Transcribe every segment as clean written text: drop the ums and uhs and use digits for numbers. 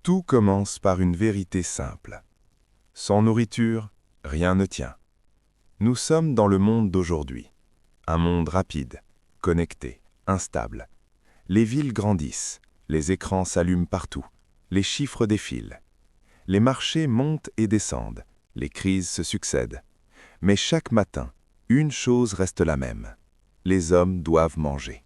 Tout commence par une vérité simple. Sans nourriture, rien ne tient. Nous sommes dans le monde d'aujourd'hui. Un monde rapide, connecté, instable. Les villes grandissent, les écrans s'allument partout, les chiffres défilent. Les marchés montent et descendent, les crises se succèdent. Mais chaque matin, une chose reste la même. Les hommes doivent manger.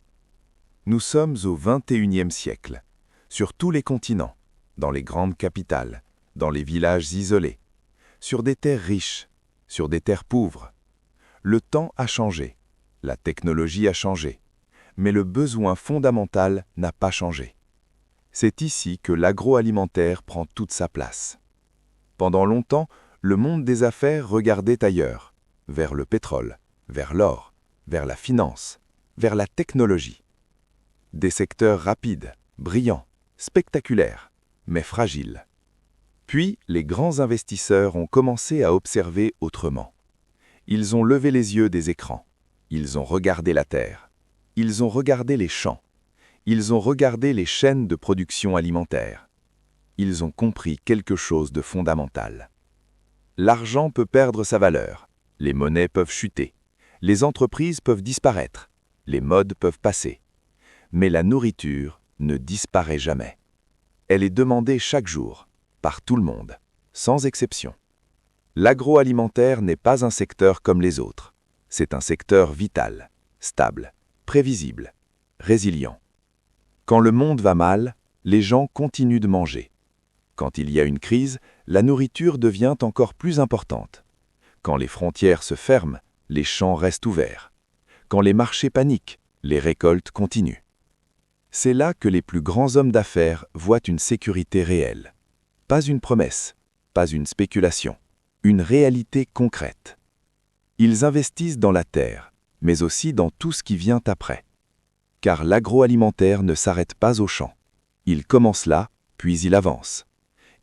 Nous sommes au XXIe siècle, sur tous les continents, dans les grandes capitales, dans les villages isolés, sur des terres riches, sur des terres pauvres. Le temps a changé, la technologie a changé, mais le besoin fondamental n'a pas changé. C'est ici que l'agroalimentaire prend toute sa place. Pendant longtemps, le monde des affaires regardait ailleurs, vers le pétrole, vers l'or, vers la finance, vers la technologie. Des secteurs rapides, brillants, spectaculaires, mais fragiles. Puis, les grands investisseurs ont commencé à observer autrement. Ils ont levé les yeux des écrans. Ils ont regardé la terre. Ils ont regardé les champs. Ils ont regardé les chaînes de production alimentaire. Ils ont compris quelque chose de fondamental. L'argent peut perdre sa valeur. Les monnaies peuvent chuter. Les entreprises peuvent disparaître. Les modes peuvent passer. Mais la nourriture ne disparaît jamais. Elle est demandée chaque jour, par tout le monde, sans exception. L'agroalimentaire n'est pas un secteur comme les autres. C'est un secteur vital, stable, prévisible, résilient. Quand le monde va mal, les gens continuent de manger. Quand il y a une crise, la nourriture devient encore plus importante. Quand les frontières se ferment, les champs restent ouverts. Quand les marchés paniquent, les récoltes continuent. C'est là que les plus grands hommes d'affaires voient une sécurité réelle. Pas une promesse, pas une spéculation, une réalité concrète. Ils investissent dans la terre, mais aussi dans tout ce qui vient après. Car l'agroalimentaire ne s'arrête pas au champ. Il commence là, puis il avance.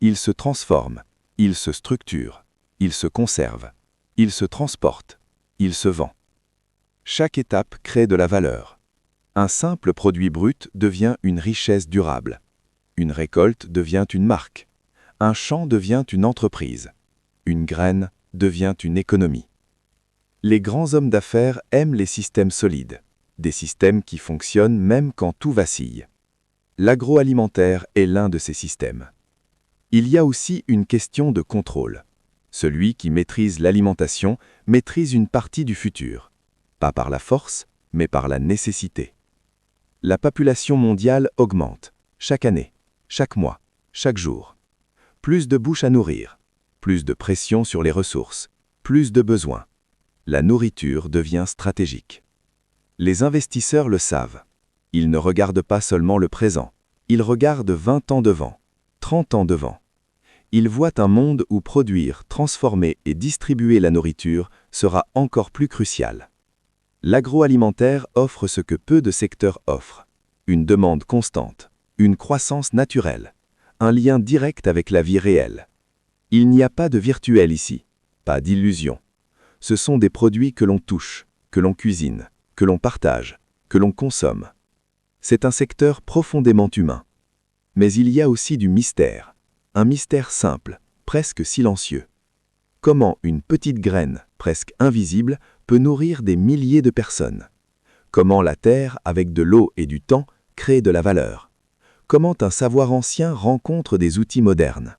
Il se transforme, il se structure, il se conserve, il se transporte, il se vend. Chaque étape crée de la valeur. Un simple produit brut devient une richesse durable. Une récolte devient une marque. Un champ devient une entreprise. Une graine devient une économie. Les grands hommes d'affaires aiment les systèmes solides, des systèmes qui fonctionnent même quand tout vacille. L'agroalimentaire est l'un de ces systèmes. Il y a aussi une question de contrôle. Celui qui maîtrise l'alimentation maîtrise une partie du futur, pas par la force, mais par la nécessité. La population mondiale augmente, chaque année, chaque mois, chaque jour. Plus de bouches à nourrir, plus de pression sur les ressources, plus de besoins. La nourriture devient stratégique. Les investisseurs le savent. Ils ne regardent pas seulement le présent, ils regardent 20 ans devant, 30 ans devant. Ils voient un monde où produire, transformer et distribuer la nourriture sera encore plus crucial. L'agroalimentaire offre ce que peu de secteurs offrent. Une demande constante, une croissance naturelle, un lien direct avec la vie réelle. Il n'y a pas de virtuel ici, pas d'illusion. Ce sont des produits que l'on touche, que l'on cuisine, que l'on partage, que l'on consomme. C'est un secteur profondément humain. Mais il y a aussi du mystère, un mystère simple, presque silencieux. Comment une petite graine, presque invisible, peut nourrir des milliers de personnes? Comment la terre, avec de l'eau et du temps, crée de la valeur? Comment un savoir ancien rencontre des outils modernes?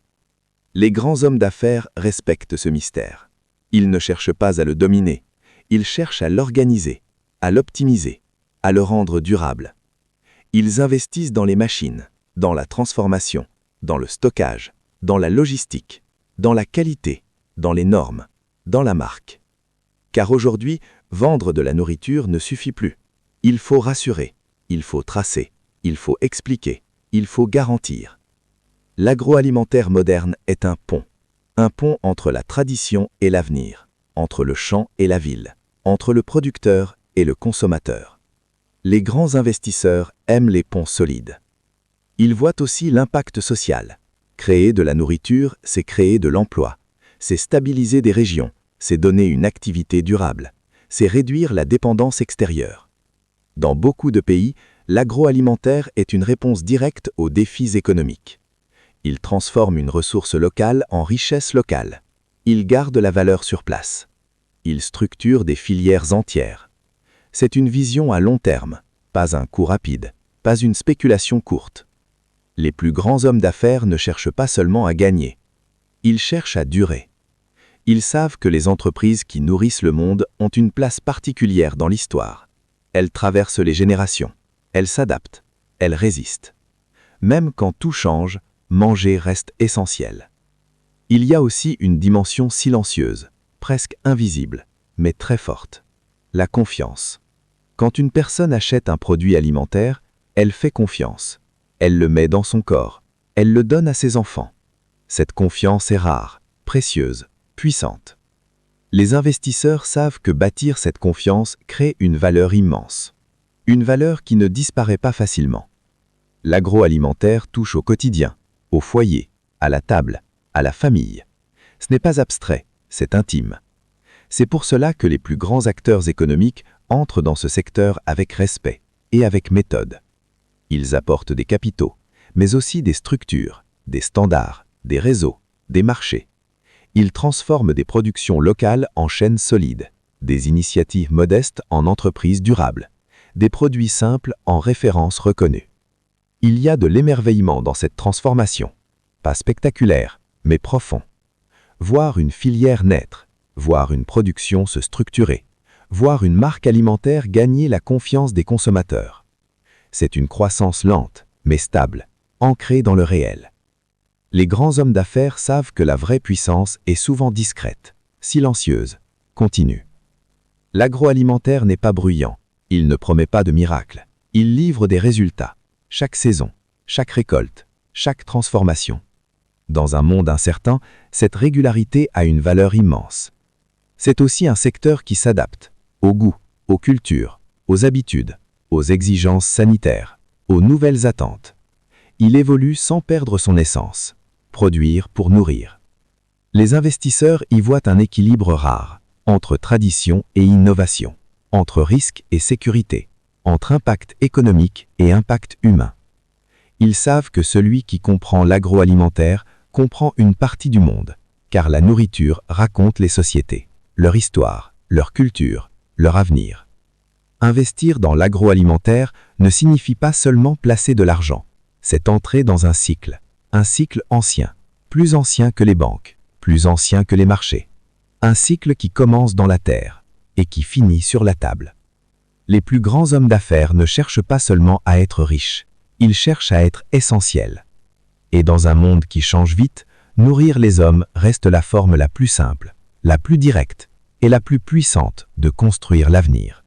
Les grands hommes d'affaires respectent ce mystère. Ils ne cherchent pas à le dominer, ils cherchent à l'organiser, à l'optimiser, à le rendre durable. Ils investissent dans les machines, dans la transformation, dans le stockage, dans la logistique, dans la qualité, dans les normes, dans la marque. Car aujourd'hui, vendre de la nourriture ne suffit plus. Il faut rassurer, il faut tracer, il faut expliquer, il faut garantir. L'agroalimentaire moderne est un pont entre la tradition et l'avenir, entre le champ et la ville, entre le producteur et le consommateur. Les grands investisseurs aiment les ponts solides. Ils voient aussi l'impact social. Créer de la nourriture, c'est créer de l'emploi, c'est stabiliser des régions, c'est donner une activité durable, c'est réduire la dépendance extérieure. Dans beaucoup de pays, l'agroalimentaire est une réponse directe aux défis économiques. Ils transforment une ressource locale en richesse locale. Ils gardent la valeur sur place. Ils structurent des filières entières. C'est une vision à long terme, pas un coup rapide, pas une spéculation courte. Les plus grands hommes d'affaires ne cherchent pas seulement à gagner. Ils cherchent à durer. Ils savent que les entreprises qui nourrissent le monde ont une place particulière dans l'histoire. Elles traversent les générations. Elles s'adaptent. Elles résistent. Même quand tout change, manger reste essentiel. Il y a aussi une dimension silencieuse, presque invisible, mais très forte. La confiance. Quand une personne achète un produit alimentaire, elle fait confiance. Elle le met dans son corps. Elle le donne à ses enfants. Cette confiance est rare, précieuse, puissante. Les investisseurs savent que bâtir cette confiance crée une valeur immense. Une valeur qui ne disparaît pas facilement. L'agroalimentaire touche au quotidien, au foyer, à la table, à la famille. Ce n'est pas abstrait, c'est intime. C'est pour cela que les plus grands acteurs économiques entrent dans ce secteur avec respect et avec méthode. Ils apportent des capitaux, mais aussi des structures, des standards, des réseaux, des marchés. Ils transforment des productions locales en chaînes solides, des initiatives modestes en entreprises durables, des produits simples en références reconnues. Il y a de l'émerveillement dans cette transformation. Pas spectaculaire, mais profond. Voir une filière naître, voir une production se structurer, voir une marque alimentaire gagner la confiance des consommateurs. C'est une croissance lente, mais stable, ancrée dans le réel. Les grands hommes d'affaires savent que la vraie puissance est souvent discrète, silencieuse, continue. L'agroalimentaire n'est pas bruyant, il ne promet pas de miracle. Il livre des résultats, chaque saison, chaque récolte, chaque transformation. Dans un monde incertain, cette régularité a une valeur immense. C'est aussi un secteur qui s'adapte, au goût, aux cultures, aux habitudes, aux exigences sanitaires, aux nouvelles attentes. Il évolue sans perdre son essence. Produire pour nourrir. Les investisseurs y voient un équilibre rare, entre tradition et innovation, entre risque et sécurité, entre impact économique et impact humain. Ils savent que celui qui comprend l'agroalimentaire comprend une partie du monde, car la nourriture raconte les sociétés, leur histoire, leur culture, leur avenir. Investir dans l'agroalimentaire ne signifie pas seulement placer de l'argent, c'est entrer dans un cycle ancien, plus ancien que les banques, plus ancien que les marchés. Un cycle qui commence dans la terre et qui finit sur la table. Les plus grands hommes d'affaires ne cherchent pas seulement à être riches, ils cherchent à être essentiels. Et dans un monde qui change vite, nourrir les hommes reste la forme la plus simple, la plus directe et la plus puissante de construire l'avenir.